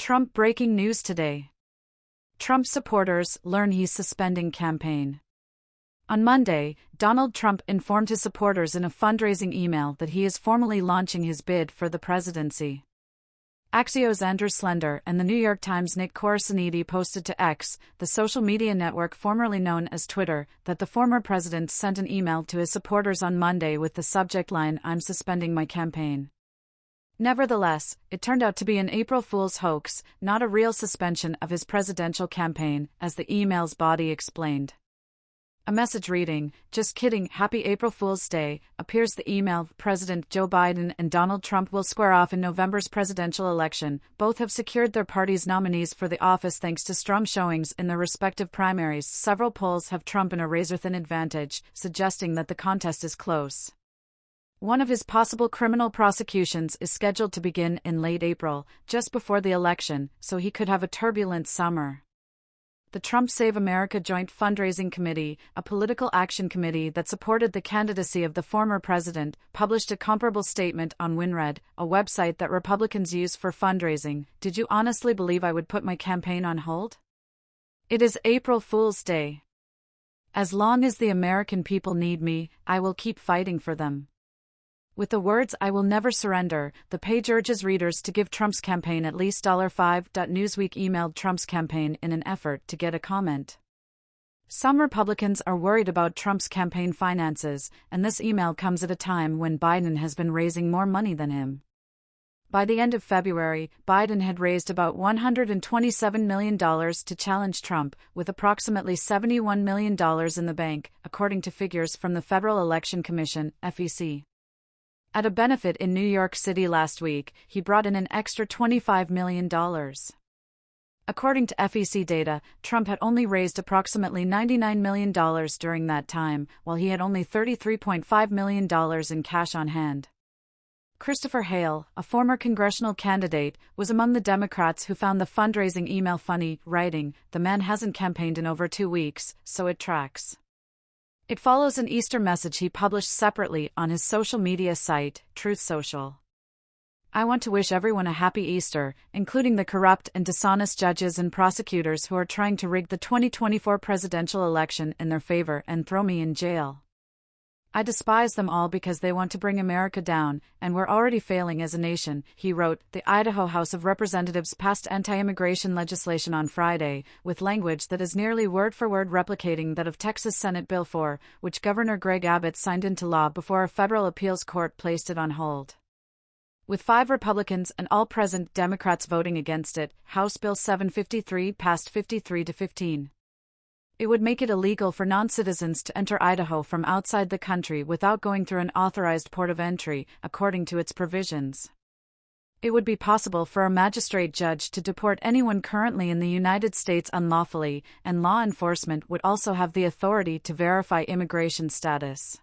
Trump breaking news today. Trump supporters learn he's suspending campaign. On Monday, Donald Trump informed his supporters in a fundraising email that he is formally launching his bid for the presidency. Axios' Andrew Slender and the New York Times' Nick Corasaniti posted to X, the social media network formerly known as Twitter, that the former president sent an email to his supporters on Monday with the subject line, "I'm suspending my campaign." Nevertheless, it turned out to be an April Fool's hoax, not a real suspension of his presidential campaign, as the email's body explained. A message reading, "Just kidding, happy April Fool's Day," appears the email. President Joe Biden and Donald Trump will square off in November's presidential election. Both have secured their party's nominees for the office thanks to strong showings in their respective primaries. Several polls have Trump in a razor-thin advantage, suggesting that the contest is close. One of his possible criminal prosecutions is scheduled to begin in late April, just before the election, so he could have a turbulent summer. The Trump Save America Joint Fundraising Committee, a political action committee that supported the candidacy of the former president, published a comparable statement on WinRed, a website that Republicans use for fundraising. "Did you honestly believe I would put my campaign on hold? It is April Fool's Day. As long as the American people need me, I will keep fighting for them." With the words "I will never surrender," the page urges readers to give Trump's campaign at least $5. Newsweek emailed Trump's campaign in an effort to get a comment. Some Republicans are worried about Trump's campaign finances, and this email comes at a time when Biden has been raising more money than him. By the end of February, Biden had raised about $127 million to challenge Trump, with approximately $71 million in the bank, according to figures from the Federal Election Commission, FEC. At a benefit in New York City last week, he brought in an extra $25 million. According to FEC data, Trump had only raised approximately $99 million during that time, while he had only $33.5 million in cash on hand. Christopher Hale, a former congressional candidate, was among the Democrats who found the fundraising email funny, writing, "The man hasn't campaigned in over 2 weeks, so it tracks." It follows an Easter message he published separately on his social media site, Truth Social. "I want to wish everyone a happy Easter, including the corrupt and dishonest judges and prosecutors who are trying to rig the 2024 presidential election in their favor and throw me in jail. I despise them all because they want to bring America down, and we're already failing as a nation," he wrote. The Idaho House of Representatives passed anti-immigration legislation on Friday, with language that is nearly word-for-word replicating that of Texas Senate Bill 4, which Governor Greg Abbott signed into law before a federal appeals court placed it on hold. With 5 Republicans and all present Democrats voting against it, House Bill 753 passed 53-15. It would make it illegal for non-citizens to enter Idaho from outside the country without going through an authorized port of entry, according to its provisions. It would be possible for a magistrate judge to deport anyone currently in the United States unlawfully, and law enforcement would also have the authority to verify immigration status.